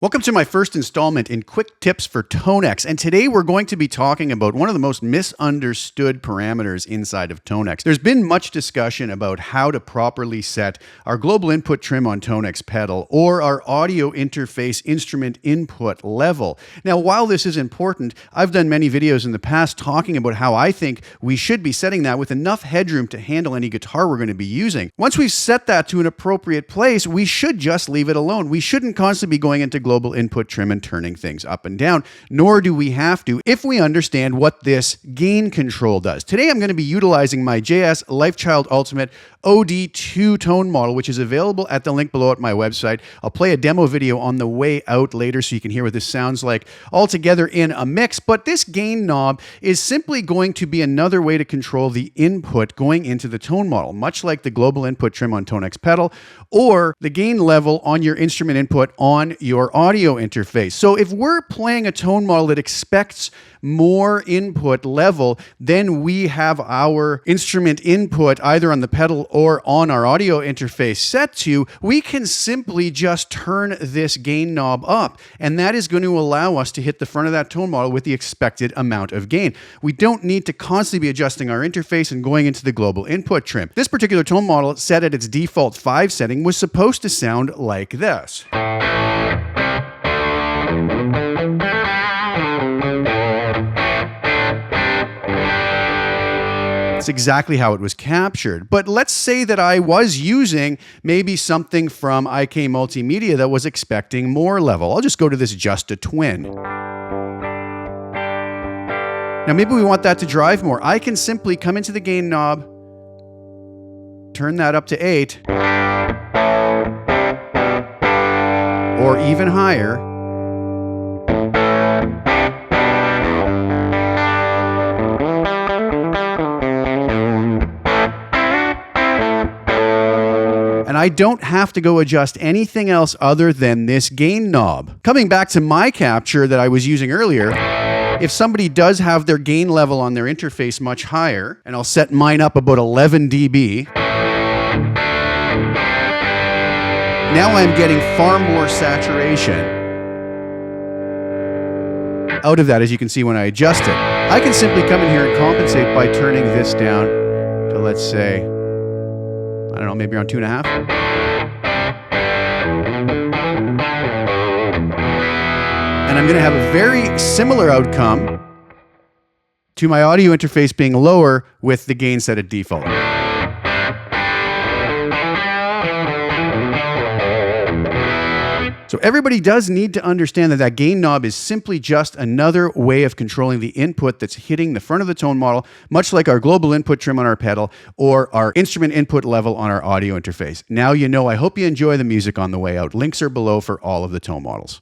Welcome to my first installment in Quick Tips for Tonex, and today we're going to be talking about one of the most misunderstood parameters inside of Tonex. There's been much discussion about how to properly set our global input trim on Tonex Pedal or our audio interface instrument input level. Now, while this is important, I've done many videos in the past talking about how I think we should be setting that with enough headroom to handle any guitar we're going to be using. Once we've set that to an appropriate place, we should just leave it alone. We shouldn't constantly be going into global input trim and turning things up and down, nor do we have to if we understand what this gain control does. Today I'm going to be utilizing my JS Lifechild Ultimate OD2 tone model, which is available at the link below at my website. I'll play a demo video on the way out later so you can hear what this sounds like all together in a mix, but this gain knob is simply going to be another way to control the input going into the tone model, much like the global input trim on Tonex Pedal or the gain level on your instrument input on your audio interface. So if we're playing a tone model that expects more input level than we have our instrument input either on the pedal or on our audio interface set to, we can simply just turn this gain knob up, and that is going to allow us to hit the front of that tone model with the expected amount of gain. We don't need to constantly be adjusting our interface and going into the global input trim. This particular tone model, set at its default 5 setting, was supposed to sound like this. That's exactly how it was captured. But let's say that I was using maybe something from ikmultimedia that was expecting more level. I'll just go to this Just a Twin. Now maybe we want that to drive more. I can simply come into the gain knob, turn that up to 8, or even higher. And I don't have to go adjust anything else other than this gain knob. Coming back to my capture that I was using earlier, if somebody does have their gain level on their interface much higher, and I'll set mine up about 11 dB, now I'm getting far more saturation out of that, as you can see when I adjust it. I can simply come in here and compensate by turning this down to, let's say, I don't know, maybe around 2.5. And I'm going to have a very similar outcome to my audio interface being lower with the gain set at default. So everybody does need to understand that that gain knob is simply just another way of controlling the input that's hitting the front of the tone model, much like our global input trim on our pedal or our instrument input level on our audio interface. Now you know. I hope you enjoy the music on the way out. Links are below for all of the tone models.